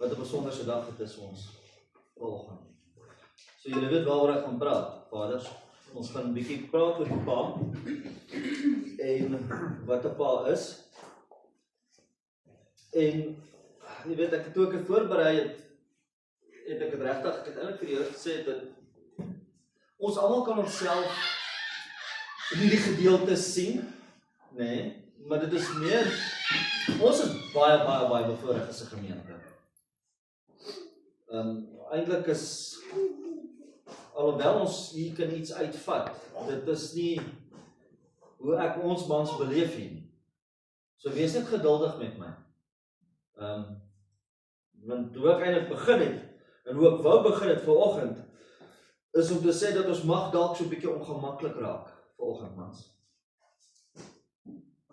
Wat 'n besonderse dag het is ons vanoggend. So julle weet waaroor ek gaan praat, vaders. Ons gaan 'n bietjie praat oor die pa en wat 'n pa is. En jy weet ek het ook voorberei het ek het regtig ek het eintlik vir jou gesê dat ons almal kan onsself in hierdie gedeelte sien, nee, maar dit is meer ons is baie bevoorreg as 'n gemeente. Eintlik is alhoewel ons hier kan iets uitvat, dit is nie hoe ek ons mans beleef nie. So wees net geduldig met my. Want hoe ek eintlik begin het, en hoe ek wou begin het vanoggend, is om te sê dat ons mag dalk so 'n bietjie ongemaklik raak vanoggend, mans.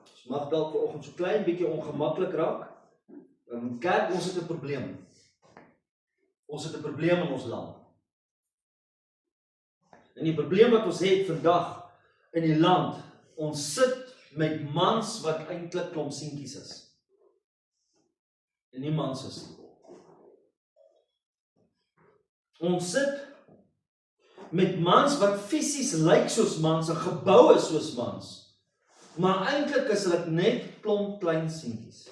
Ons mag dalk vanoggend so klein bietjie ongemaklik raak. Kerk, ons het 'n probleem. Ons het 'n probleem in ons land. En die probleem wat ons het vandag in die land, ons sit met mans wat eintlik klomp seentjies is. En nie mans is nie. Ons sit met mans wat fisies lyk soos mans en gebou is soos mans. Maar eintlik is hulle net klomp klein seentjies.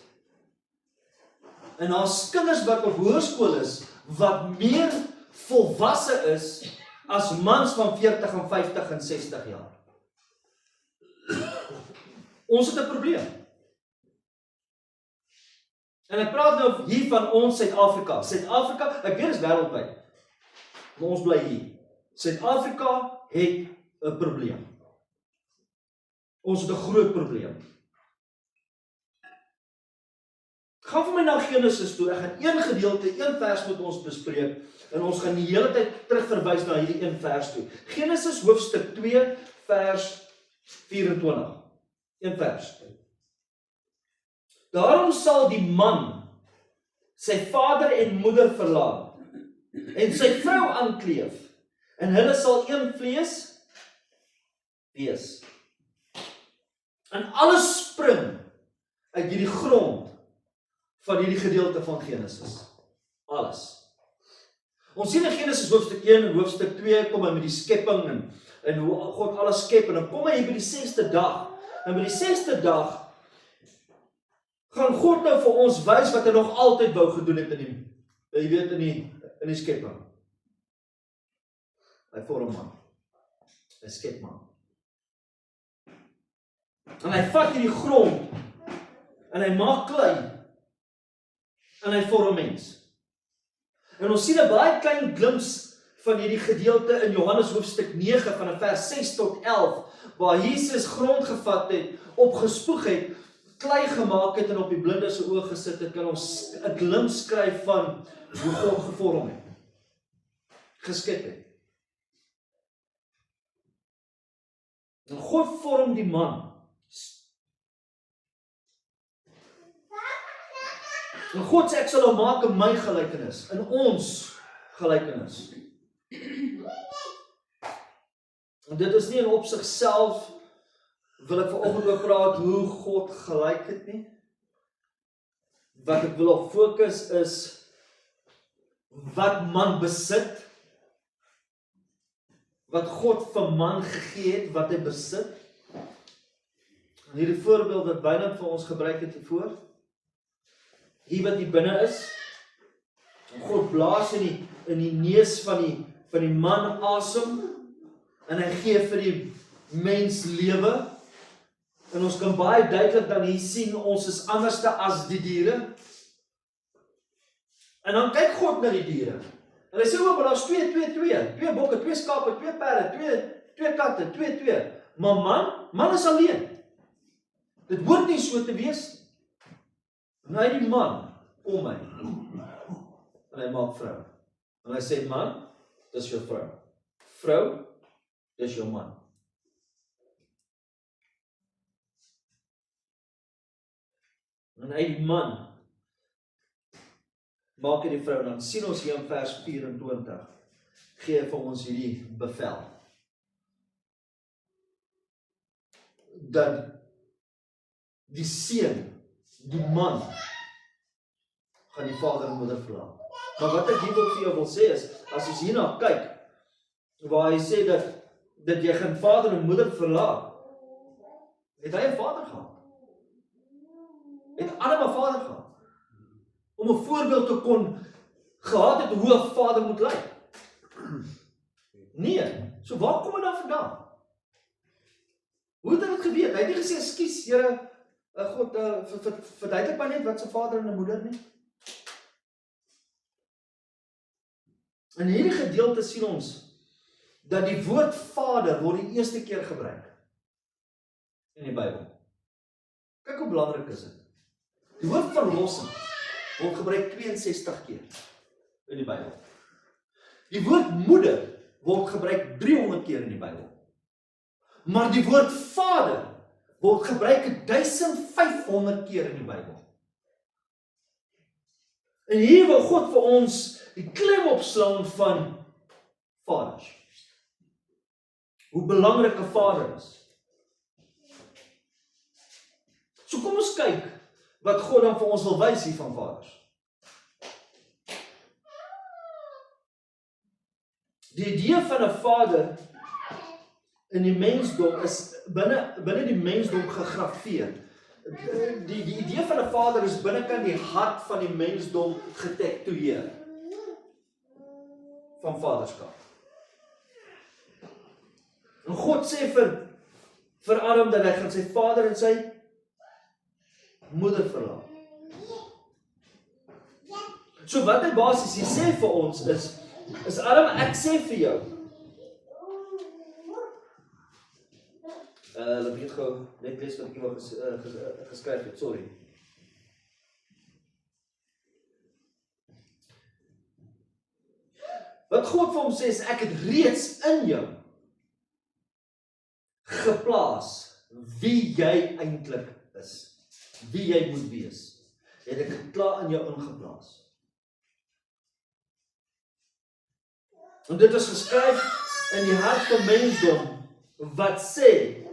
En daar's kinders wat op hoërskool is wat meer volwasse is as mans van 40 en 50 en 60 jaar. Ons het 'n probleem. En ek praat nou hier van ons Suid-Afrika. Suid-Afrika, ek weet is wêreldwyd. Maar ons bly hier. Suid-Afrika het 'n probleem. Ons het 'n groot probleem. Gaan vir my na Genesis toe. Ek gaan een gedeelte, een vers met ons bespreek en ons gaan die hele tyd terugverwys na hierdie een vers toe. Genesis hoofstuk 2 vers 24. Een vers. Daarom sal die man sy vader en moeder verlaat en sy vrou aankleef en hulle sal een vlees wees. En alles spring uit hierdie grond van hierdie gedeelte van Genesis. Alles. Ons sien in Genesis hoofstuk 1 en hoofstuk 2 kom hy met die skepping en hoe God alles skep en dan kom hy by die 6de dag. En by die 6de dag gaan God nou vir ons wys wat hy nog altyd wou gedoen het in die skepping. Hy vorm man. Hy skep man. En hy vat hierdie grond en hy maak klei en hy vorm mens. En ons sien 'n baie klein glimps van hierdie gedeelte in Johannes hoofstuk 9 van vers 6 tot 11 waar Jesus grond gevat het, opgespoeg het, klei gemaak het en op die blinde se oë gesit het, kan ons 'n glimp skryf van hoe God gevorm het, geskep het. En God vorm die man. En God sê ek sal hom maak in my gelykenis, in ons gelykenis. En dit is nie in op sigself wil ek vanoggend oor praat hoe God gelyk het nie. Wat ek wil op fokus is wat man besit, wat God vir man gegee het, wat hy besit. En hierdie voorbeeld wat Wynand vir ons gebruik het hiervoor, hier wat hier binne is, en God blaas in die neus van die man asem, en hy gee vir die mens lewe, en ons kan baie duidelik dan hier sien, ons is anderste as die diere, en dan kyk God na die diere, en hy sê, maar daar is twee bokke, 2 skape, 2 perde, 2 katte, 2, maar man is alleen, dit hoort nie so te wees nie. En hy die man om hy, en hy maak vrou, en hy sê, man, dis jou vrou, vrou, dis jou man. En hy die man, maak hy die vrou, en dan sien ons hier in vers 24, gee vir ons hierdie bevel, dat die seun, die man, gaan die vader en moeder verlaat. Maar wat ek hier vir jou wil sê is, as ons hierna kyk, waar hy sê dat jy gaan vader en moeder verlaat, het hy 'n vader gehad. Het Adam 'n vader gehad. Om 'n voorbeeld te kon gehad het hoe 'n vader moet lyk. Nee, so waar kom dit dan vandaan? Hoe het hy dit geweet? Hy het nie gesê, "Ekskuus, Here, God, verduidelik maar net wat se vader en 'n moeder nie." In hierdie gedeelte sien ons dat die woord vader word die eerste keer gebruik in die Bybel. Kyk hoe belangrik is dit. Die woord verlossing word gebruik 62 keer in die Bybel. Die woord moeder word gebruik 300 keer in die Bybel. Maar die woord vader word gebruik 1500 keer in die Bybel. En hier wil God vir ons die klem opslaan van vaders. Hoe belangrik 'n vader is. So kom ons kyk wat God dan vir ons wil wys hier van vaders. Die idee van 'n vader in die mensdom is binne die mensdom gegrafeer. Die idee van 'n vader is binnekant die hart van die mensdom getektoeëer. Van vaderskap. En God sê vir Adam dat hy gaan sy vader en sy moeder verlaat. So wat hy basies hier sê vir ons is Adam, ek sê vir jou. Laat ek gou net lees wat ek hier geskryf het, sorry. Wat God vir hom sê is, ek het reeds in jou geplaas wie jy eintlik is. Wie jy moet wees. Het ek klaar in jou ingeplaas. En dit is geskryf in die hart van mensdom, wat sê,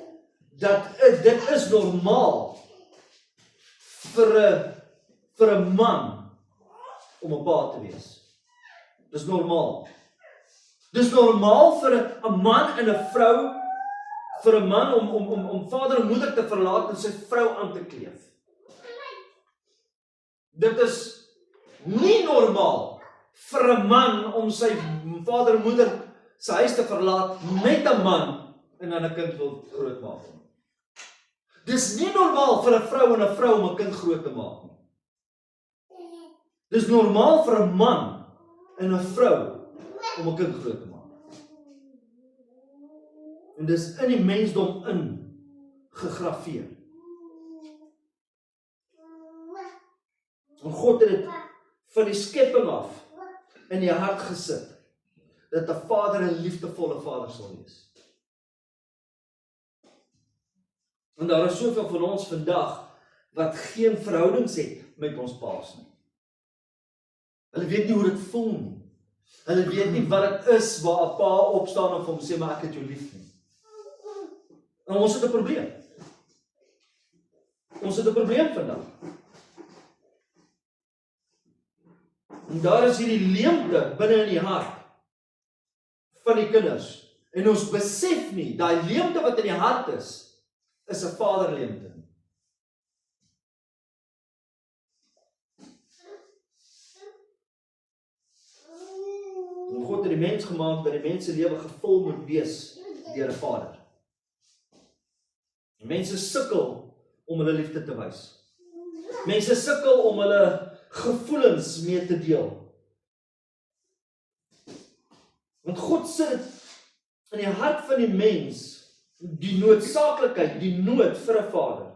dat dit is normaal vir 'n man om 'n pa te wees. Dis normaal. Dis normaal vir 'n man en 'n vrou, vir 'n man om vader en moeder te verlaat en sy vrou aan te kleef. Dit is nie normaal vir 'n man om sy vader en moeder sy huis te verlaat met 'n man en dan 'n kind wil grootmaak. Dis nie normaal vir 'n vrou en 'n vrou om 'n kind groot te maak nie. Dis normaal vir 'n man en 'n vrou om 'n kind groot te maak. En dis in die mensdom gegrafeer. En God het dit van die skepping af in die hart gesit, dat 'n vader 'n liefdevolle vader sal wees. En daar is soveel van ons vandag wat geen verhoudings het met ons paas nie. Hulle weet nie hoe dit voel nie. Hulle weet nie wat dit is waar 'n pa opstaan en vir hom sê, maar ek het jou lief nie. En ons het 'n probleem. Ons het 'n probleem vandag. En daar is hierdie leemte binne in die hart van die kinders. En ons besef nie, daai leemte wat in die hart is 'n vaderleemte. En God het die mens gemaak dat die mens se lewe gevul moet wees deur 'n vader. Mense sukkel om hulle liefde te wys. Mense sukkel om hulle gevoelens mee te deel. Want God sit in die hart van die mens die noodsaaklikheid, die nood vir 'n vader.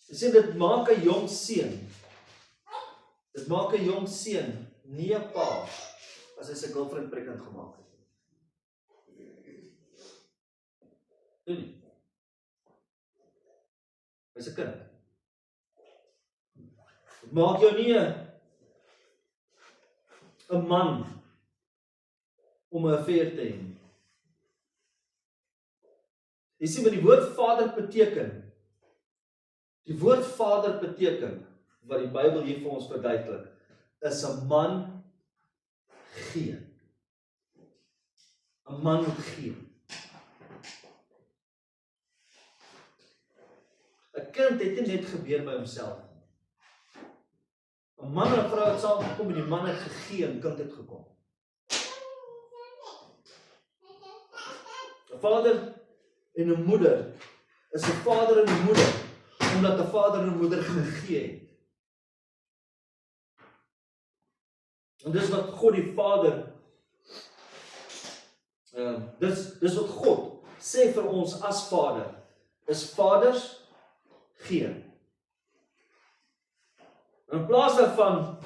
Jy sien, dit maak 'n jong seun. Dit maak 'n jong seun nie 'n pa as hy sy girlfriend pregnant gemaak het. Hy's 'n kind. Dit maak jou nie 'n man om 'n affair te hê. Jy sien wat die woord vader beteken, Die woord vader beteken, wat die Bybel hier vir ons verduidelik, is 'n man gee. 'n Man moet gee. 'n Kind het nie net gebeur by homself. 'n Man en 'n vrou het saamgekom en die man het gegee en kind het gekom. 'n Vader en 'n moeder is 'n vader en 'n moeder, omdat 'n vader en 'n moeder gegee het. En dis wat God die Vader, dis wat God sê vir ons as Vader, is vaders gee. In plaas daarvan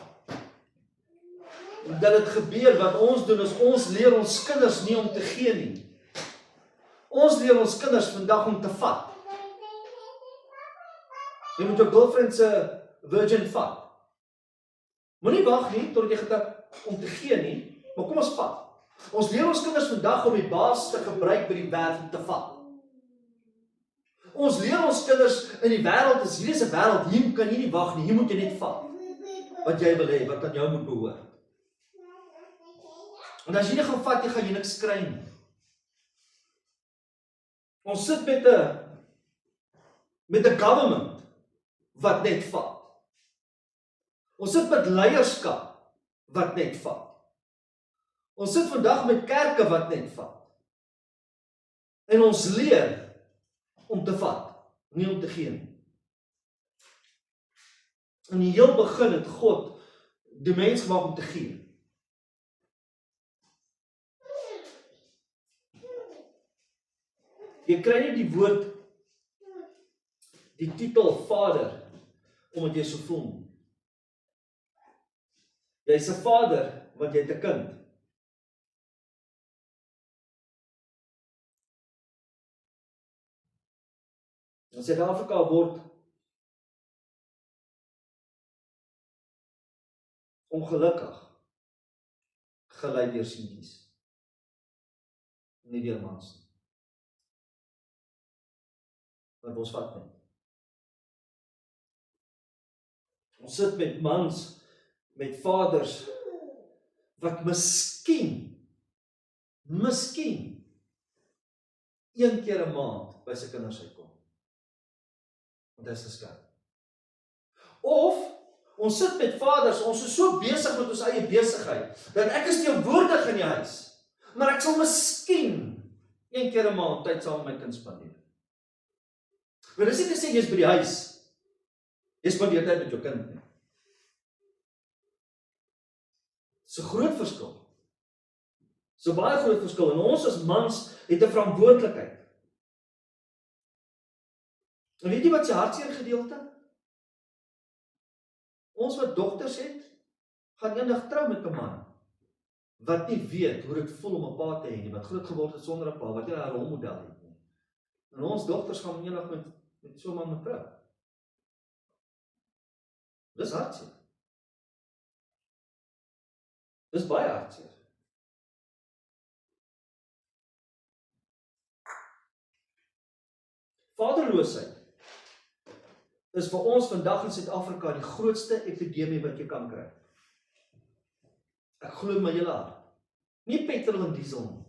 dat dit gebeur, wat ons doen is, ons leer ons kinders nie om te gee nie. Ons leer ons kinders vandag om te vat. Jy moet jou girlfriend se virgin vat. Moenie wag nie tot jy gedink om te gee nie, maar kom ons vat. Ons leer ons kinders vandag om die baas te gebruik by die werk om te vat. Ons leer ons kinders in die wêreld, is hierdie is 'n wêreld, hier kan jy nie wag nie, hier moet jy net vat. Wat jy wil hê, wat aan jou moet behoort. En as jy nie gaan vat, jy gaan jy niks kry nie. Ons sit met 'n government wat net vat. Ons sit met leierskap wat net vat. Ons sit vandag met kerke wat net vat. En ons leer om te vat, nie om te gee nie. In die heel begin het God die mens gemaak om te gee. Jy kry nie die woord, die titel Vader, omdat jy so voel nie. Jy's 'n vader, want jy het 'n kind. In Suid-Afrika word ongelukkig gelei deur seentjies, nie deur mans nie. Want ons vat net. Ons sit met mans, met vaders, wat miskien, een keer 'n maand by sy kinders uitkom. Want hy is geskei. Of, ons sit met vaders, ons is so besig met ons eie besigheid, dat ek is teenwoordig in die huis, maar ek sal miskien een keer 'n maand tyd saam met my kind spandeer. Maar dis nie te sê, jy is by die huis, jy spandeer tyd met jou kind nie. Dis 'n groot verskil. Dis 'n baie groot verskil, en ons as mans het 'n verantwoordelikheid. En weet jy wat se hartseer gedeelte? Ons wat dogters het, gaan eendag trou met 'n man, wat nie weet hoe dit voel om 'n pa te hê nie, wat groot geword het sonder 'n pa, wat nie 'n rolmodel het nie. En ons dogters gaan eendag met so 'n man moet trou. Dis hartseer. Dis baie hartseer. Vaderloosheid is vir ons vandag in Suid-Afrika die grootste epidemie wat jy kan kry. Ek glo my hele hart. Nie petrol en diesel nie.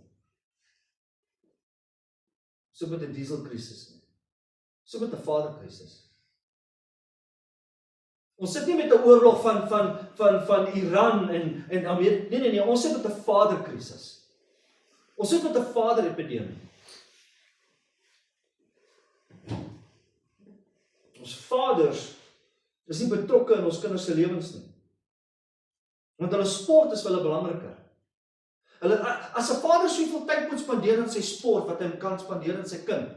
So met 'n dieselkrisis nie. So met 'n vaderkrisis. Ons sit nie met 'n oorlog van Iran en Amerika. Nee, ons sit met 'n vaderkrisis. Ons sit met 'n vaderepidemie. Ons vaders is nie betrokke in ons kinders se lewens nie. Want hulle sport is vir hulle belangriker. As 'n vader soveel tyd moet spandeer in sy sport wat hy kan spandeer in sy kind,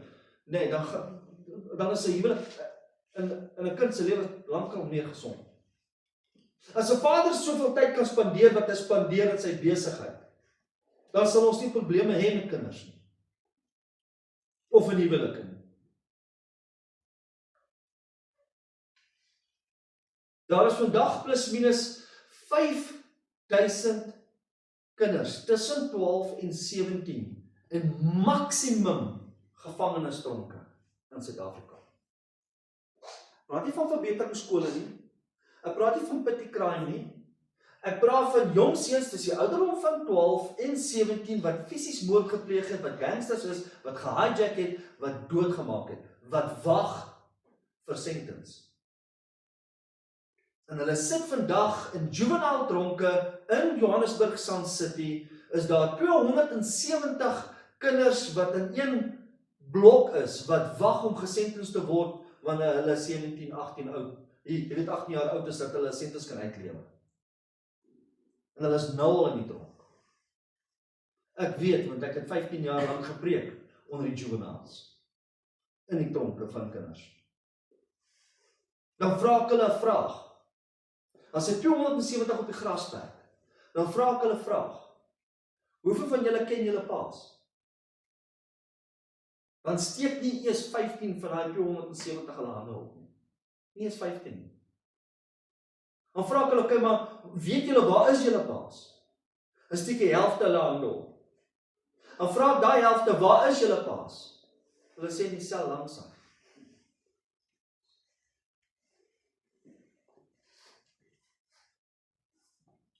nee, dan is sy huwelik in 'n kind se lewe lankal meer gesond. As 'n vader soveel tyd kan spandeer wat hy spandeer in sy besigheid, dan sal ons nie probleme hê met kinders nie. Of in huwelike nie. Daar is vandag plus minus 5000 kinders tussen 12 en 17 in maksimum gevangenistronke in Suid-Afrika. praat nie van verbeterde skole nie. Ek praat nie van petty crime nie. Ek praat van jong seuns tussen die ouderdom van 12 en 17 wat fisies moord gepleeg het, wat gangsters is, wat gehijack het, wat doodgemaak het, wat wag vir sentence. En hulle sit vandag in juvenile tronke in Johannesburg Sun City, is daar 270 kinders wat in een blok is, wat wag om gesentence te word wanneer hulle 17, 18 oud, jy weet 18 jaar oud is, dat hulle sentence kan uitlewe. En hulle is nou al in die tronk. Ek weet, want ek het 15 jaar lang gepreek onder die juveniles, in die tronke van kinders. Dan vra ek hulle 'n vraag. As hy 270 op die grasperk, dan vra ek hulle 'n vraag. Hoeveel van julle ken julle paas? Dan steek nie eers 15 van daai 270 hulle hande op nie. Nie eens 15 nie. Dan vra ek hulle, okay, maar weet julle waar is julle paas? Dan steek die helfte hulle hande op. Dan vra ek daai helfte, waar is julle paas? Hulle sê die sel langsam.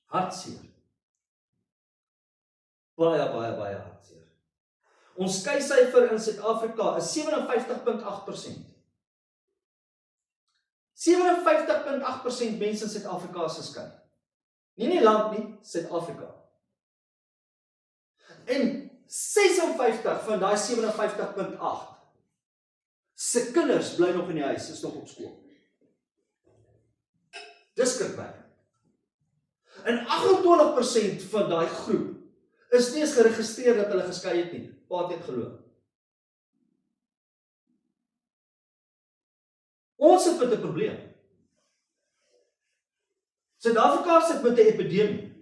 Hartseer. Baie hartseer. Ons skeisyfer in Suid-Afrika is 57.8%. 57.8% mense in Suid-Afrika is geskei. Nie in die land nie, Suid-Afrika. En 56 van daai 57.8 se kinders bly nog in die huis, is nog op skool. Dis skrikwekkend. En 28% van daai groep is nie eens geregistreer dat hulle geskei het nie. Pa het geloof. Ons sit met 'n probleem. Suid-Afrika sit met 'n epidemie.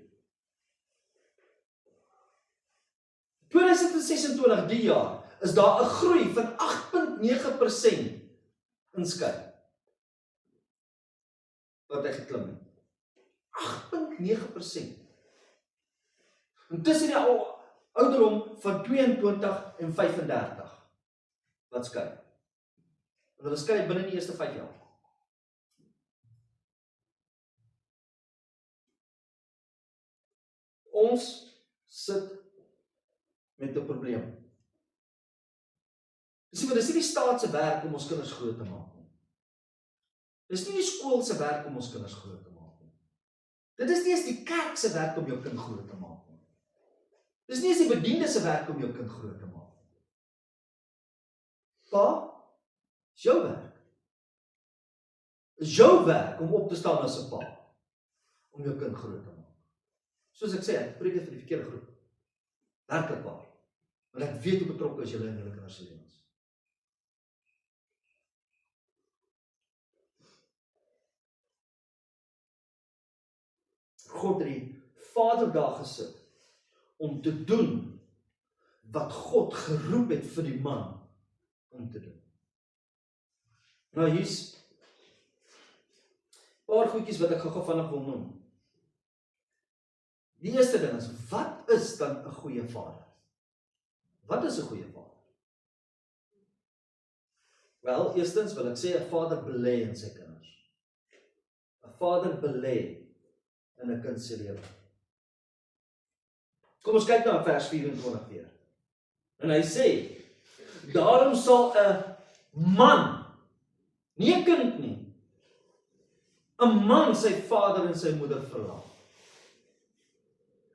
2026 die jaar is daar 'n groei van 8.9% in skei. Wat hy geklim het. 8.9%. En tussen die ouderdom van 22 en 35 wat skei. En hulle skei binne die eerste 5 jaar. Ons sit met 'n probleem. Dis nie die staat se werk om ons kinders groot te maak nie. Dis nie die skool se werk om ons kinders groot te maak nie. Dit is nie eens die kerk se werk om jou kind groot te maak nie. Dis nie eens die bediende se werk om jou kind groot te maak nie. Pa, is jou werk. Is jou werk om op te staan as 'n pa, om jou kind groot te maak. Soos ek sê, ek preek dit vir die verkeerde groep. Werklik waar. Want ek weet hoe betrokke is julle in julle kinders se lewens. God het die Vader daar gesit om te doen wat God geroep het vir die man om te doen. Nou hier's 'n paar goedjies wat ek gou-gou vinnig wil noem. Die eerste ding is, wat is dan 'n goeie vader? Wat is 'n goeie vader? Wel, eerstens wil ek sê 'n vader belê in sy kinders. 'n Vader belê in 'n kind se lewe. Kom ons kyk na vers 24 weer. En hy sê, daarom sal 'n man, nie 'n kind nie, 'n man sy vader en sy moeder verlaat.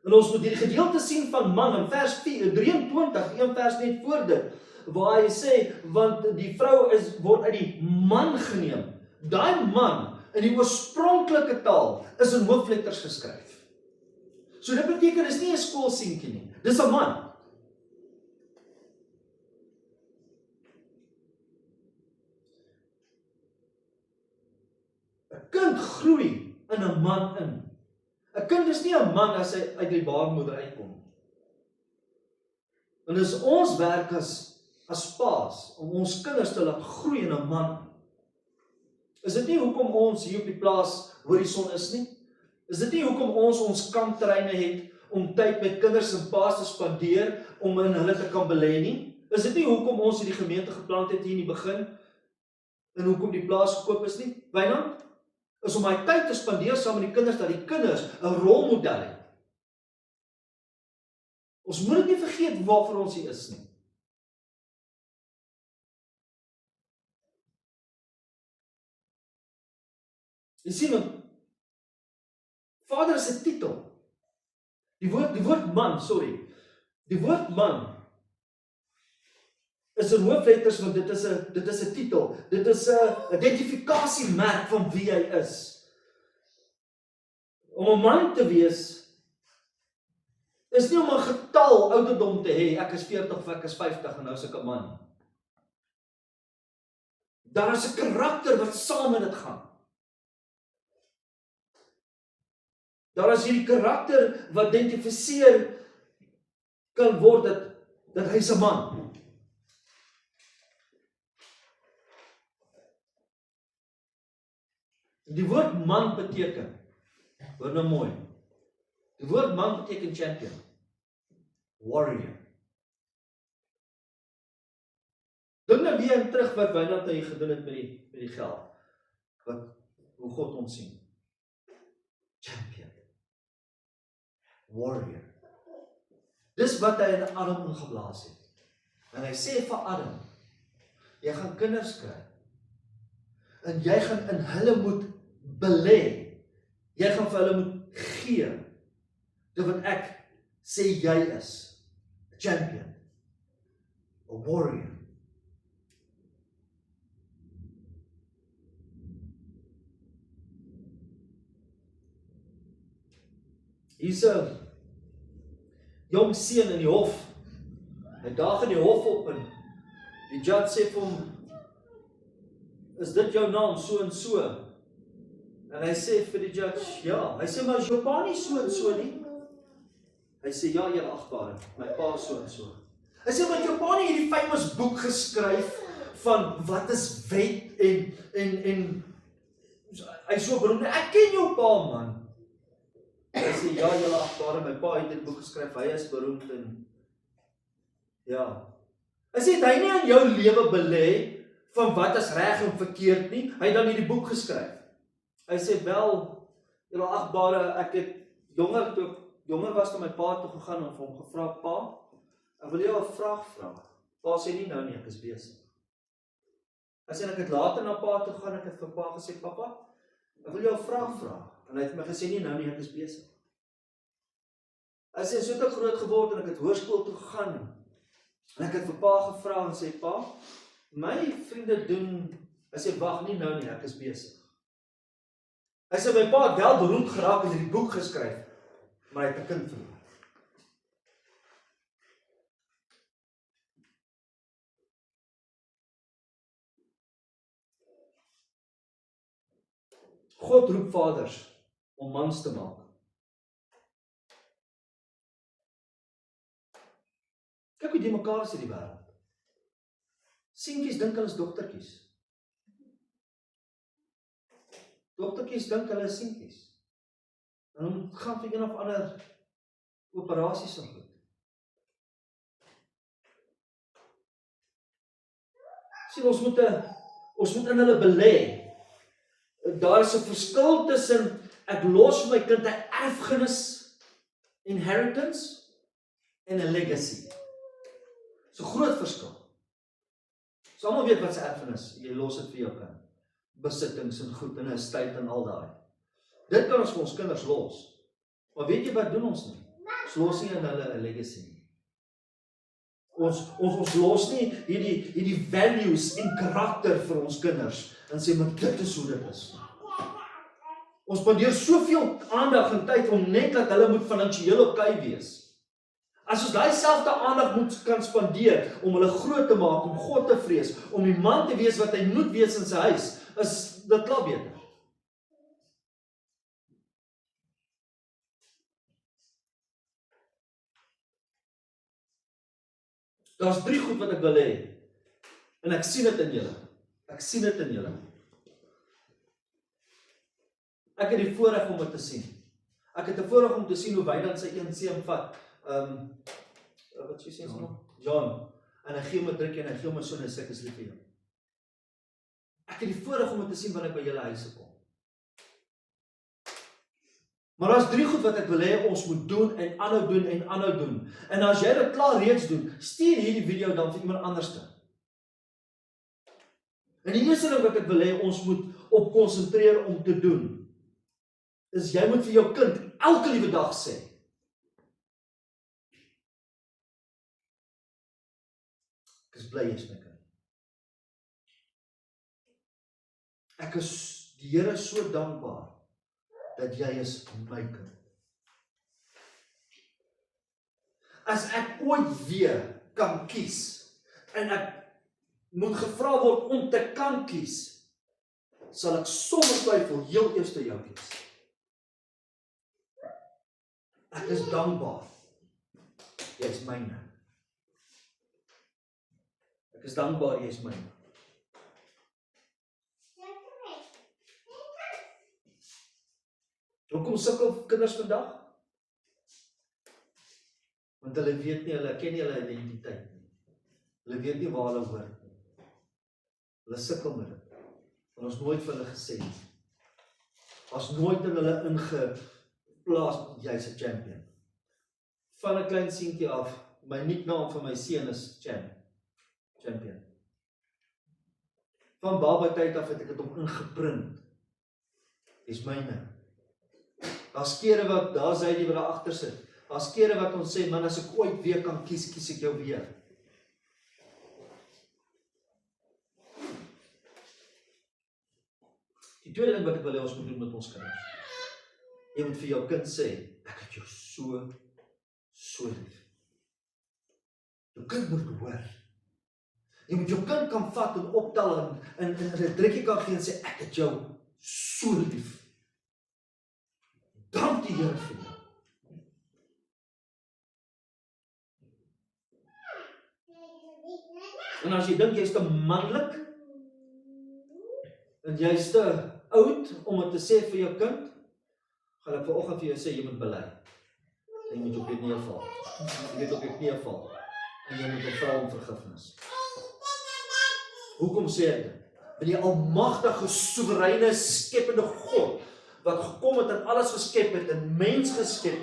En ons moet hierdie gedeelte sien van man in vers 23, een vers net voor dit, waar hy sê, want die vrou word uit die man geneem. Daai man, in die oorspronklike taal, is in hoofletters geskryf. So dit beteken, dis nie 'n skoolseentjie nie, dis 'n man. Kind groei in 'n man in. 'n Kind is nie 'n man as hy uit die baarmoeder uitkom. En dis ons werk as paas om ons kinders te laat groei in 'n man. Is dit nie hoekom ons hier op die plaas Horison is nie? Is dit nie hoekom ons kampterreine het om tyd met kinders en paas te spandeer om in hulle te kan belê nie? Is dit nie hoekom ons hierdie gemeente geplant het hier in die begin? en hoekom die plaas gekoop is nie, Wynand, is om hy tyd te spandeer saam met die kinders, dat die kinders 'n rolmodel het. Ons moet dit nie vergeet waarvoor ons hier is nie. Jy sien, want Vader is 'n titel. Die woord man, die woord man is 'n hoofletters, want dit is 'n titel. Dit is 'n identifikasiemerk van wie hy is. Om 'n man te wees is nie om 'n getal ouderdom te hê, ek is 40 of ek is 50 en nou is ek 'n man. Daar is 'n karakter wat saam met dit gaan. Daar is hierdie karakter wat identifiseer kan word dat hy's 'n man. Die woord man beteken, hoor nou mooi, die woord man beteken champion, warrior. Dink nou weer terug wat Wynand hy gedoen het met die geld, hoe God ons sien. Champion, warrior. Dis wat hy in Adam ingeblaas het. En hy sê vir Adam, jy gaan kinders kry, en jy gaan in hulle moet belê, jy gaan vir hulle moet gee, dit wat ek sê jy is, a champion, a warrior. Hier's 'n jong seun in die hof, hy daag in die hof op en die judge sê vir hom, is dit jou naam, so en so? En hy sê vir die judge, ja. Hy sê, maar is jou pa nie so en so nie? Hy sê, ja, julle agbare, my pa is so en so. Hy sê, maar jou pa nie hierdie famous boek geskryf van wat is wet en hy so beroemd, ek ken jou pa, man. Hy sê, ja, julle agbare, my pa het dit boek geskryf, hy is beroemd en ja. Hy sê, het hy nie aan jou lewe belê van wat is reg en verkeerd nie, hy het dan hierdie boek geskryf. Hy sê, wel, julle agbare, ek het jonger was toe my pa toe gegaan en vir hom gevra, pa, ek wil jou 'n vraag vra. Pa sê nie nou nie, ek is besig. Hy sê, ek het later na pa toe gegaan, ek het vir pa gesê, papa, ek wil jou 'n vraag vra. En hy het my gesê, nie nou nie, ek is besig. Hy sê, so het ek groot geword en ek het hoërskool toe gegaan. En ek het vir pa gevra en sê, pa, my vriende doen, hy sê, wag nie nou nie, ek is besig. Hy sê, my pa het wel beroemd geraak en hierdie boek geskryf, maar hy het 'n kind verloor. God roep vaders om mans te maak. Kyk hoe die mekaar is in die wêreld. Seentjies dink hulle is dogtertjies. Dogtertjies dink hulle is seentjies. En dan gaan vir een of ander operasies en goed. Sien, ons moet in hulle belê. Daar is 'n verskil tussen ek los vir my kind 'n erfenis, inheritance, en 'n legacy. Dis 'n groot verskil. Ons almal weet wat 'n erfenis, jy los dit vir jou kind. Besittings en goed en 'n estate en al daai. Dit kan ons vir ons kinders los. Maar weet jy wat doen ons nie? Ons los nie in hulle 'n legacy nie. Ons los nie hierdie values en karakter vir ons kinders en sê, maar dit is hoe dit is. Ons spandeer soveel aandag en tyd om net dat hulle moet finansiëel oukei wees. As ons daai selfde aandag moet kan spandeer om hulle groot te maak, om God te vrees, om die man te wees wat hy moet wees in sy huis, is dit klaar beter. Daar's 3 goed wat ek wil hê. En ek sien dit in julle. Ek sien dit in julle. Ek het die voorreg om dit te sien. Ek het 'n voorreg om te sien hoe Wynand sy een seun vat. Wat sê jy nog? John. En hy gee hom 'n drukkie en hy gee hom 'n soen en sê ek is lief vir jou. Ek het die voorreg om dit te sien wanneer ek by julle huise kom. Maar daar's 3 goed wat ek wil hê ons moet doen en aanhou doen en aanhou doen. En as jy dit klaar reeds doen, stuur hierdie video dan vir iemand anderste. En die eerste ding wat ek wil hê ons moet op konsentreer om te doen, is jy moet vir jou kind elke liewe dag sê, ek is bly jy is my kind. Ek is die Here so dankbaar dat jy is my kind. As ek ooit weer kan kies, en ek moet gevra word om te kan kies, sal ek sonder twyfel heel eers jou kies. Ek is dankbaar. Jy is myne. Ek is dankbaar jy is myne. Hoekom sukkel kinders vandag? Want hulle weet nie, hulle ken nie hulle identiteit nie. Hulle weet nie waar hulle hoort nie. Hulle sukkel met dit. En ons nooit vir hulle gesê nie. Ons nooit in hulle ingeplaas, jy's 'n champion. Van 'n klein seentjie af, my nicknaam vir my seun is champion. Van baba tyd af het ek dit hom ingeprint. Dis myne. Daar's kere wat, daar's hy die wat daar agter sit. Daar's kere wat ons sê, man, as ek ooit weer kan kies, kies ek jou weer. Die tweede ding wat ek wil hê ons moet doen met ons kinders. Jy moet vir jou kind sê, ek het jou so lief. Jou kind moet hoor. Jy moet jou kind kan vat en optel en 'n drukkie kan gee en sê, ek het jou so lief. Dank die Here vir jou. En as jy dink jy's te manlik, en jy's te oud om dit te sê vir jou kind, gaan ek vanoggend vir jou sê, jy moet bely. En jy moet op jou knieë val. Jy moet op jou knieë val. En jy moet vra om vergifnis. Hoekom sê ek dit? Want die almagtige, soewereine, skepende God, wat gekom het en alles geskep het, en mens geskep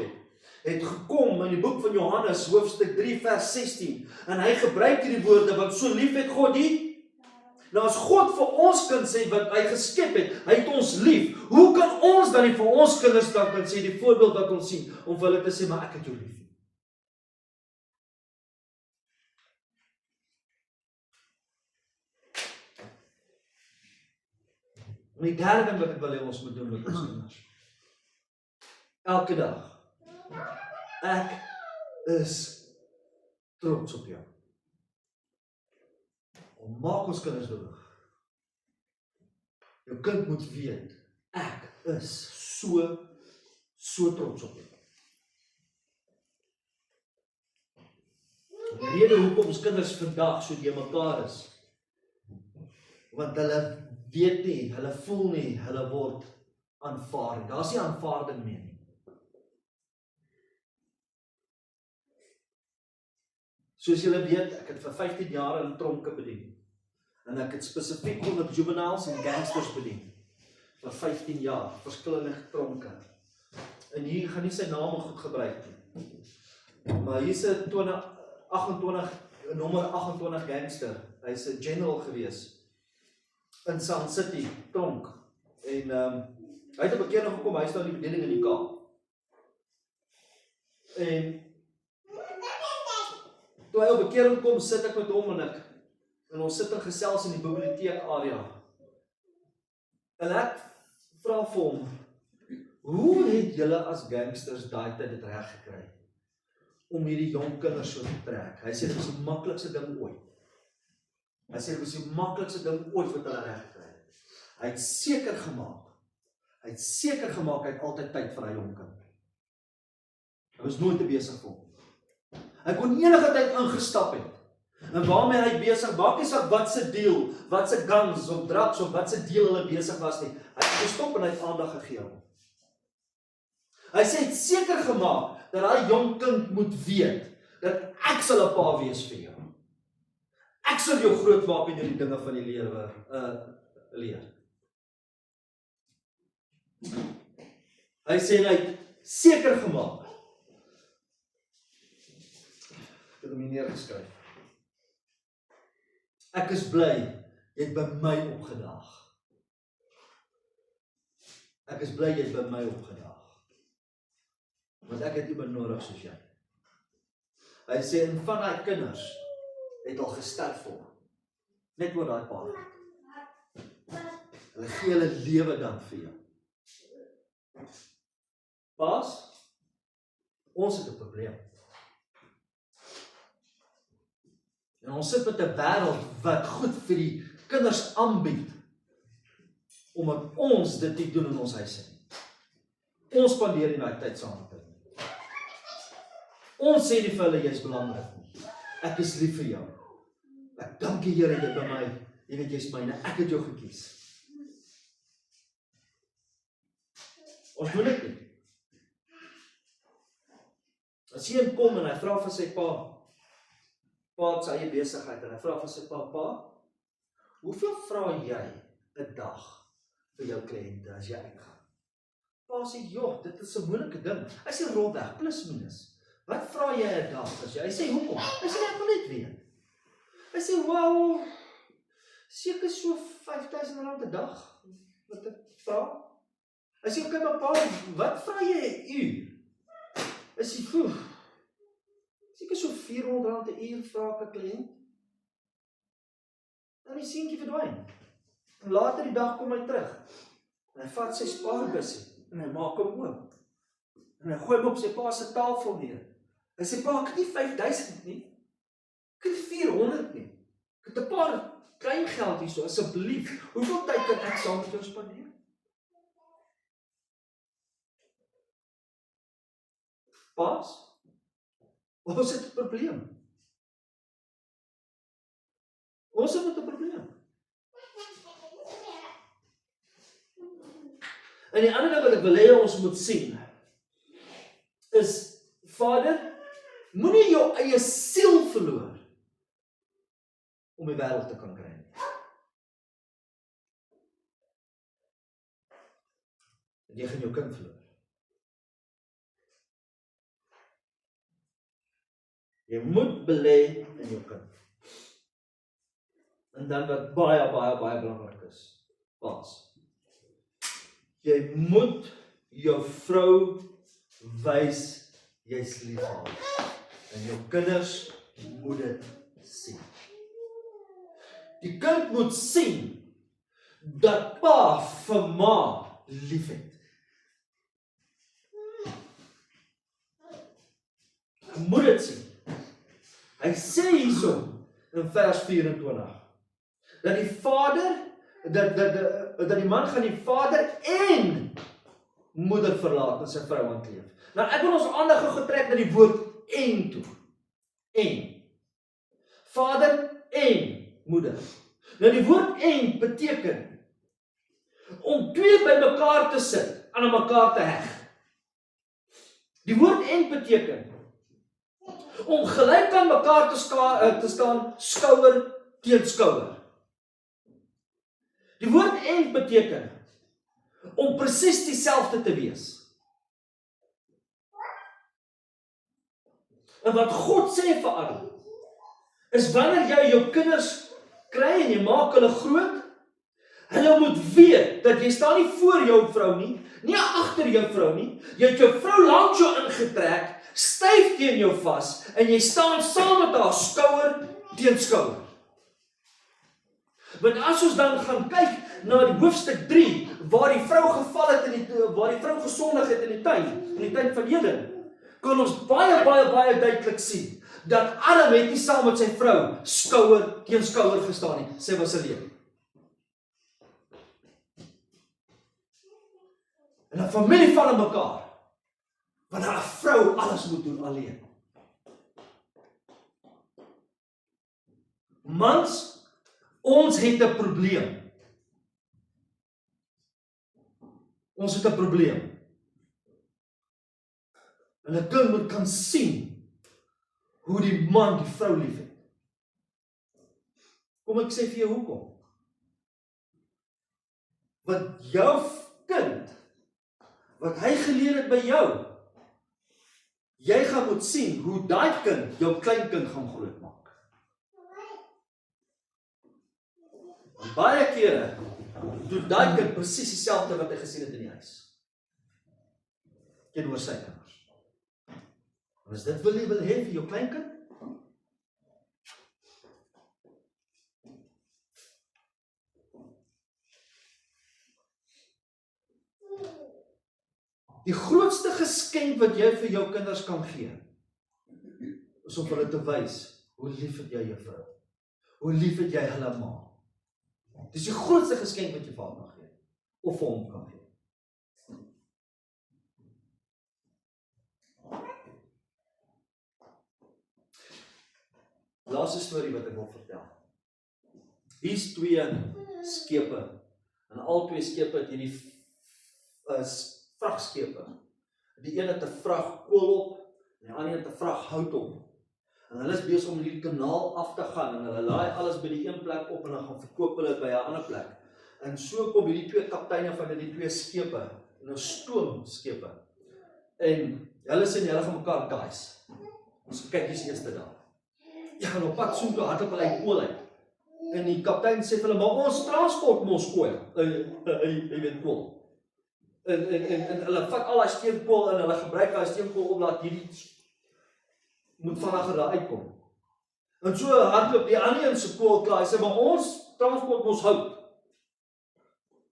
het gekom in die boek van Johannes, hoofstuk 3, vers 16, en hy gebruik hierdie woorde, want so lief het God die. Nou as God vir ons kind sê, wat hy geskep het, hy het ons lief, hoe kan ons dan nie vir ons kinders dan kan sê, die voorbeeld wat ons sien, om vir hulle te sê, maar ek het jou lief. En die derde ding wat ek wil hê ons moet doen met ons kinders. Elke dag. Ek is trots op jou. Maak ons kinders dood. Jou kind moet weet, ek is so trots op jou. Die rede hoekom ons kinders vandag so die mekaar is, want hulle weet nie, hulle voel nie, hulle word aanvaar. Daar's nie aanvaarding meer nie. Soos julle weet, ek het vir 15 jaar in tronke bedien. En ek het spesifiek onder juveniles en gangsters bedien. Vir 15 jaar, verskillende tronke. En hier gaan nie sy name goed gebruik nie. Maar hier is 'n nommer 28 gangster. Hy's 'n general gewees in Sun City, tronk. En hy het op 'n keer nog gekom, hy staan in die bediening in die Kaap. En toe hy op 'n keer kom, sit ek met hom en ons sit en gesels in die biblioteek area. En ek vra vir hom, hoe het julle as gangsters daai tyd dit reg gekry om hierdie jong kinders so te trek? Hy sê dit was die maklikste ding ooit. Hy sê dit was die maklikste ding ooit wat hulle reg gekry het. Hy het seker gemaak hy het altyd tyd vir hy jong kind. Hy was nooit te besig vir hom. Hy kon enige tyd ingestap het. En waarmee hy besig, maak nie saak wat se deal, wat se guns of drugs of wat se deal hulle besig was nie. Hy het gestop en hy het aandag gegee hom. Hy sê het seker gemaak dat hy jong kind moet weet dat ek sal 'n pa wees vir jou. Ek sal jou groot maak in die dinge van die lewe, leer. Hy sê hy het seker gemaak. Ek het hom hier neergeskryf. Ek is bly, jy het by my opgedaag. Ek is bly, jy het by my opgedaag. Want ek het iemand nodig soos jy. Hy sê, en van die kinders het al gesterf vir hom. Net oor daai paar. Hulle gee hulle lewe dan vir jou. Paas, ons het 'n probleem. En ons sit met 'n wêreld wat goed vir die kinders aanbied, omdat ons dit nie doen in ons huise nie. Ons spandeer nie daai tyd saam met hulle. Ons sê nie vir hulle, jy is belangrik nie. Ek is lief vir jou. Ek dank die Here, jy by my. Jy weet, jy is myne. Ek het jou gekies. Ons doen dit nie. As hy kom en hy vra vir sy pa het sy eie besigheid, en hy vra vir sy pa, hoeveel vra jy 'n dag vir jou kliënte as jy uitgaan? Pa sê, joh, dit is 'n moeilike ding. Hy sê rolweg, plus minus. Wat vra jy 'n dag as jy? Hy sê, hoekom? Hy sê, ek wil net weet. Hy sê, wel, seker so R5,000 'n dag, wat ek vra. Hy sê, okay, maar pa, wat vra jy 'n uur? Hy sê, seker so R400 'n uur vra ek 'n kliënt. En die seentjie verdwyn. En later die dag kom hy terug. En hy vat sy spaarbusie en hy maak hom oop. En hy gooi hom op sy pa se tafel neer. Hy sê, pa, ek het nie 5,000 nie. Ek het 400 nie. Ek het 'n paar klein geld hierso, asseblief. Hoeveel tyd kan ek saam met jou spandeer? Paas, ons het 'n probleem. Ons het 'n probleem. En die ander ding wat ek wil hê ons moet sien, is, Vader, moenie jou eie siel verloor, om die wêreld te kan kry. En jy gaan jou kind verloor. Jy moet belê in jou kind. En dan wat baie, baie, baie belangrik is, Paas. Jy moet jou vrou wys, jy's lief vir haar. En jou kinders moet dit sien. Die kind moet sien, dat pa vir ma lief het. Hy moet dit sien. Hy sê hierso, in vers 24, dat die vader, dat die man gaan die vader en moeder verlaat en sy vrou aankleef. Nou ek wil ons aandag getrek na die woord en toe. En. Vader en moeder. Nou die woord en beteken om twee by mekaar te sit, aan mekaar te heg. Die woord en beteken om gelyk aan mekaar te staan, skouer teen skouer. Die woord en beteken om presies dieselfde te wees. En wat God sê vir Adam, is wanneer jy jou kinders kry en jy maak hulle groot, hulle moet weet dat jy staan nie voor jou vrou nie agter jou vrou nie, jy het jou vrou langs jou ingetrek, styf teen jou vas, en jy staan saam met haar skouer teen skouer. Want as ons dan gaan kyk na die hoofstuk 3, waar die vrou geval het, waar die vrou gesondig het in die tuin van Eden, kan ons baie duidelik sien, dat Adam het nie saam met sy vrou skouer teen skouer gestaan nie, sy was alleen. En 'n familie val in mekaar, wanneer 'n vrou alles moet doen alleen. Mans, ons het 'n probleem. Ons het 'n probleem. En 'n kind moet kan sien hoe die man die vrou liefhet. Kom ek sê vir jou hoekom? wat jou kind, wat hy geleer het by jou, jy gaan moet sien hoe daai kind jou kleinkind gaan grootmaak. En baie kere doen daai kind presies dieselfde wat hy gesien het in die huis. Teenoor sy kinders. En as dit wil jy wil hê vir jou kleinkind? Die grootste geskenk wat jy vir jou kinders kan gee, is om hulle te wys, hoe lief het jy jou vrou? Hoe lief het jy hulle ma? Dis die grootste geskenk wat jy vir hom kan gee, of vir hom kan gee. Laaste storie wat ek wil vertel. Hier's 2 skepe, en al 2 skepe het hierdie vragskepe. Die een het 'n vrag kool op, en die ander het 'n vrag hout op. En hulle is besig om hierdie kanaal af te gaan, en hulle laai alles by die een plek op, en dan gaan verkoop hulle dit by 'n ander plek. En so kom hierdie 2 kapteine van die 2 skepe, nou stoomskepe. En hulle sê hulle gaan mekaar guys. Ons kyk hier's die eerste dag. Jy gaan op pad soontoe hardloop hulle uit kool uit. En die kaptein sê vir hulle, maar ons transport mos kool. Hy weet kool. En hulle vat al die steenkool en hulle gebruik daai steenkool om laat hierdie moet vinniger daar uitkom. En so hardloop die ander een se kool klaar. Hy sê, maar ons transport mos hout.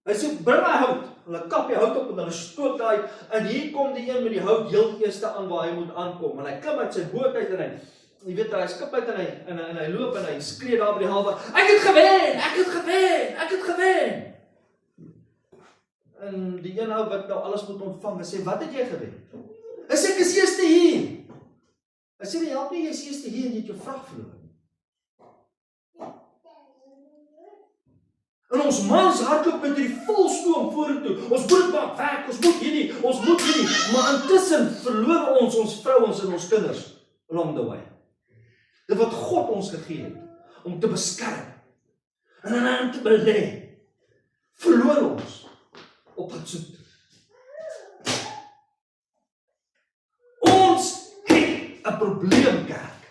Hy sê, bring my hout. Hulle kap die hout op en hulle stoot daai, en hier kom die een met die hout heel eerste aan waar hy moet aankom. En hy klim uit sy boot uit en jy weet, hy skip uit en hy loop en hy skree daar by die hawe, ek het gewen, ek het gewen, ek het gewen. En die een ou wat nou alles moet ontvang, hy sê, wat het jy gewen? Hy sê, ek is eerste hier. Hy sê, help nie, jy is eerste hier en jy het jou vrag verloor. En ons mans hardloop met die vol stoom vorentoe. Ons moet maak werk, ons moet hierdie, maar intussen verloor ons vrouens en ons kinders along the way. Dit wat God ons gegee het, om te beskerm, en aan te belê, verloor ons op pad soet. Ons het 'n probleem, kerk.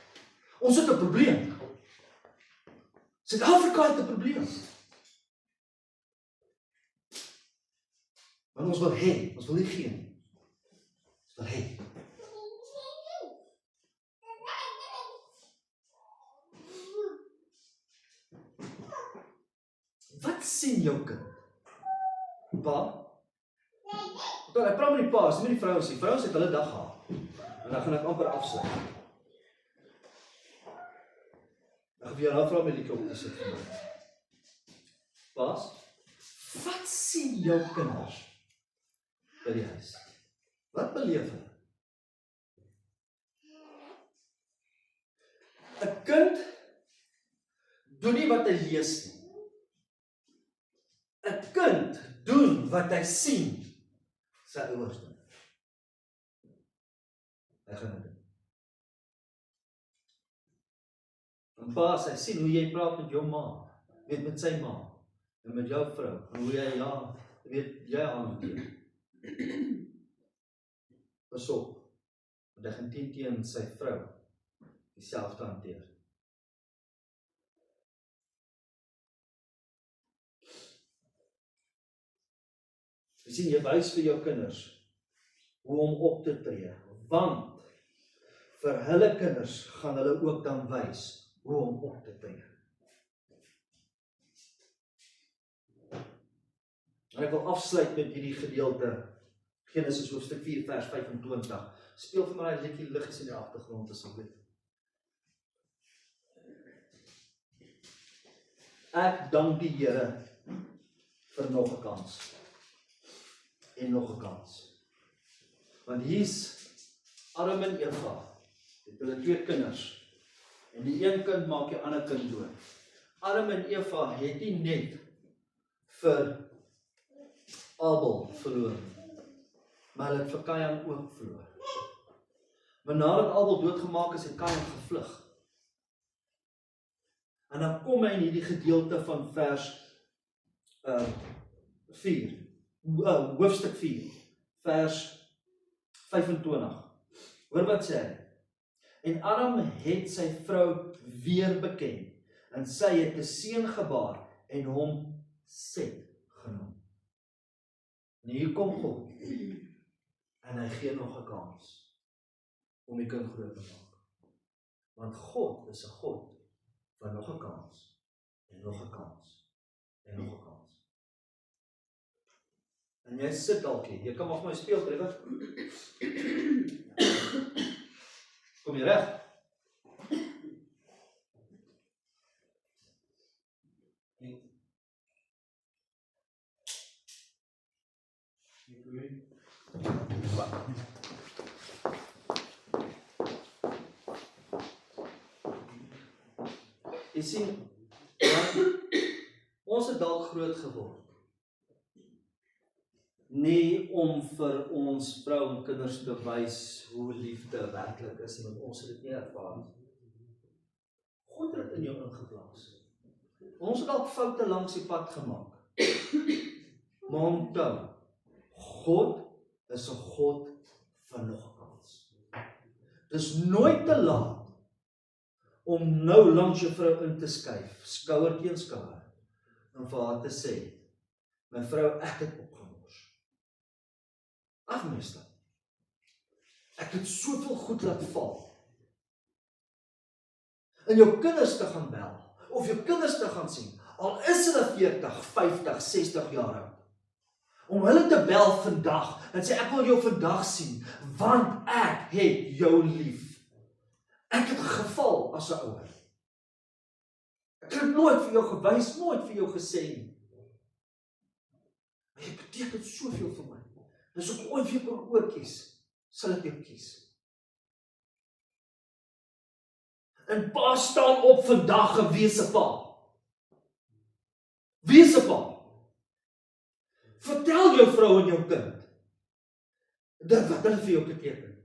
Ons het 'n probleem. Suid-Afrika het 'n probleem. Want ons wil hê, ons wil nie gee nie. Ons wil hê. Wat sien jou kind? Pa? Ek praat met die pa's, nie met die vrouens nie. Vrouens het hulle dag gehad. En dan gaan ek amper afsluit. Ek gaan vir jou nou vra my liedjie op te sit vir my. Pa's, wat sien jou kinders by die huis? Wat beleef hulle? 'n kind doen nie wat hy lees nie. 'n kind doen wat hy sien, sy ouers doen. Hy gaan dit doen. En pa, hy sien hoe jy praat met jou ma, weet met sy ma, en met jou vrou, en hoe jy, weet jy aanhanteer. Pas op, want hy gaan teen sy vrou dieselfde hanteer. Jy sien, jy wys vir jou kinders hoe om op te tree, want vir hulle kinders gaan hulle ook dan wys hoe om op te tree. En ek wil afsluit met hierdie gedeelte, Genesis hoofstuk 4 vers 25. Speel vir my 'n liedjie liggies in die agtergrond asseblief. Ek dank die Here vir nog 'n kans. En nog 'n kans. Want hier's Adam en Eva, het hulle 2 kinders, en die een kind maak die ander kind dood. Adam en Eva het nie net vir Abel verloor, maar hulle het vir Kain ook verloor. Maar nadat Abel doodgemaak is, het Kain gevlug. En dan kom hy in hierdie gedeelte van vers 4, hoofstuk 4, vers 25. Hoor wat sê hy? En Adam het sy vrou weer beken, en sy het 'n seun gebaar, en hom Set genoem. En hier kom God, en hy gee nog 'n kans, om die kind groot te maak. Want God is 'n God, van nog 'n kans, en nog 'n kans, en nog 'n kans. En jy sit dalk hier, jy kan maar vir my speel, Trevor. Kom jy reg? Jy sien, ons het dalk groot geword. Nie om vir ons vrou en kinders te wys hoe liefde werklik is, want ons het dit nie ervaar. God het in jou ingeplaas. Ons het dalk foute langs die pad gemaak. Maar onthou, God is 'n God van nog 'n kans. Dis nooit te laat om nou langs jou vrou in te skuif, skouer teen skouer, en vir haar te sê, my vrou, ek het opgemors. Ag meester, ek het soveel goed laat val. En jou kinders te gaan bel, of jou kinders te gaan sien, al is hulle 40, 50, 60 jaar oud, om hulle te bel vandag, en sê, ek wil jou vandag sien, want ek het jou lief. Ek het geval as 'n ouer. Ek het nooit vir jou gewys, nooit vir jou gesê nie. Maar jy beteken soveel vir my. As ek ooit vir jou kan oorkies, sal ek jou kies. En pa staan op vandag en wees 'n pa. Wees 'n pa. Vertel jou vrou en jou kind dit wat hulle vir jou beteken.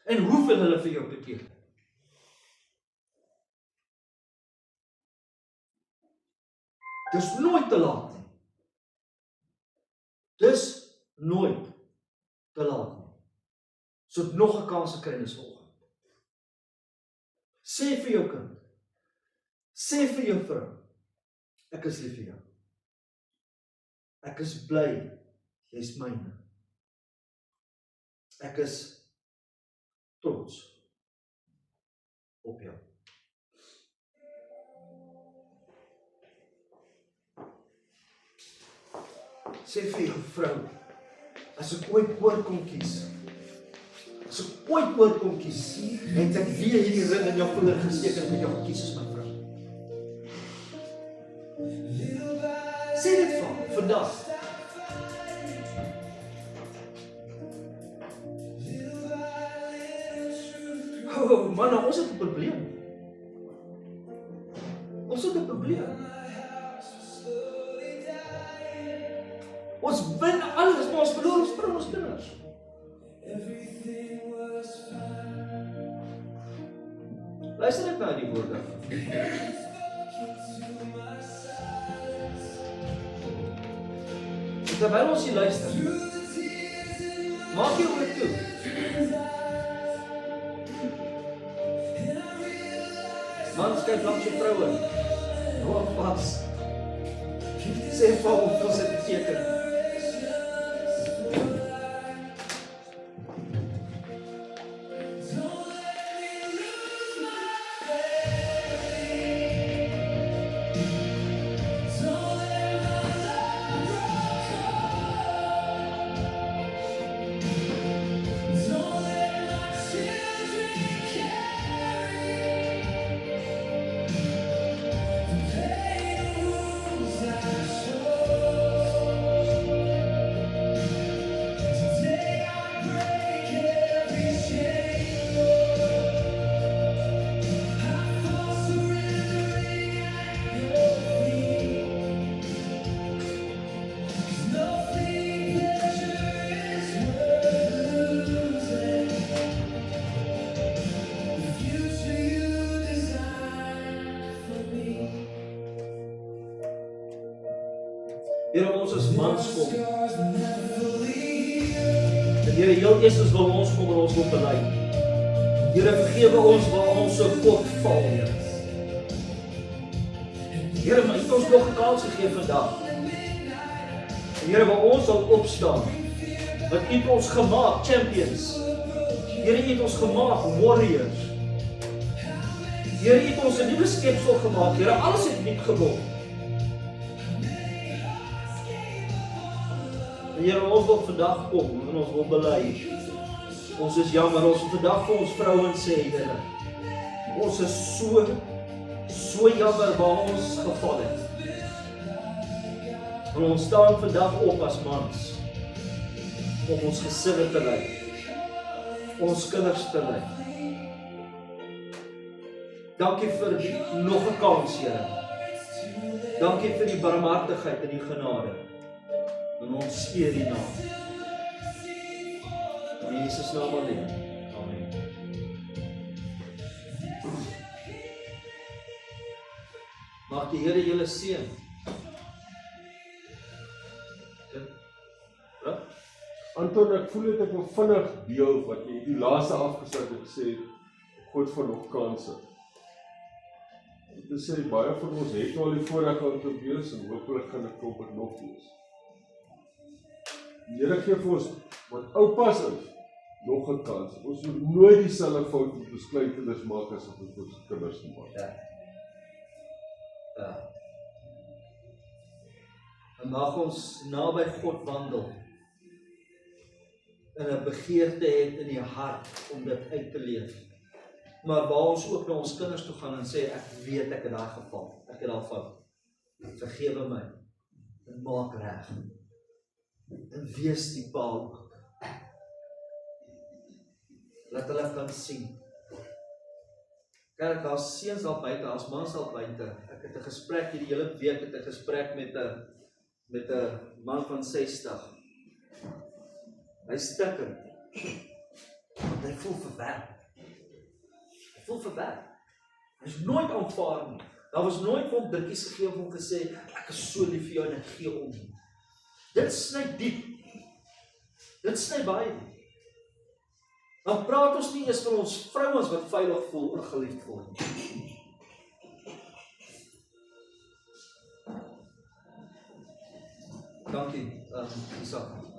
En hoeveel hulle vir jou beteken. Dis nooit te laat nie. Dis nooit te laat nie. So het nog 'n kans gekry in vanoggend. Sê vir jou kind, sê vir jou vrou, ek is lief vir jou. Ek is bly, jy's myne. Ek is trots op jou. Sê vir jou vrou, as ek ooit oor kom kies, het ek weer hierdie ring in jou vinger gesteek en met jou gekies as my vrou. Sê dit vir vandag. Oh, man, ons het 'n probleem. Ons wen alles, maar ons verloor ons vrou, ons kinders. Luister net na die woorde. Terwyl ons hier luister, maak jy oor toe. Man, kyk langs jou vroue. Hou vas. Sê vir hom hoeveel sy beteken. Here, ons is mans kom. En Here, heel eerstens wil ons kom en ons wil bely. Here, vergewe ons waar ons so kort val, Here. Here, maar U het ons nog 'n kans gegee vandag. En Here, waar ons sal opstaan, want U het ons gemaak champions. Here, U het ons gemaak warriors. Here, U het ons 'n nuwe skepsel gemaak. Here, alles het nuut geword. En Here, ons wil vandag kom en ons wil bely. Ons is jammer, ons wil vandag vir ons vrouens sê, Here. Ons is so jammer waar ons geval het. En ons staan vandag op as mans om ons gesinne te lei, ons kinders te lei. Dankie vir nog 'n kans, Here. Dankie vir die barmhartigheid en die genade. En ons eer U naam. In Jesus naam alleen. Amen. Mag die Here julle seën. Anton, ek voel dit ek wil vinnig deel wat jy die laaste afgesit het gesê, God vir nog kanse. Om te sê, baie van ons het al die voorreg om te wees en hopelik gaan ek klop het nog wees. Die Here gee vir ons, wat oupas is, nog 'n kans. Ons moet nooit dieselfde fout met ons kleinkinders maak as wat ons kinders maak. Ja. En mag ons naby God wandel en 'n begeerte het in die hart om dit uit te leef. Maar waar ons ook na ons kinders toe gaan en sê, ek weet ek het daai geval, ek het daar fout. Vergewe my en maak reg. En wees die pa ook. Laat hulle kan sien. Kyk, daar's seuns daar buite, daar's mans daar buite. Ek het 'n gesprek hierdie hele week, het 'n gesprek met 'n man van 60. Hy stikken. Want hy voel verwerp. Hy voel verwerp. Hy is nooit aanvaar nie. Daar was nooit vir hom drukkies gegee om gesê, ek is so lief vir jou en ek gee om nie. Dit sny diep. Dit sny baie diep. Dan praat ons nie eens van ons vrouens wat veilig voel en geliefd voel nie. Dankie, Isak.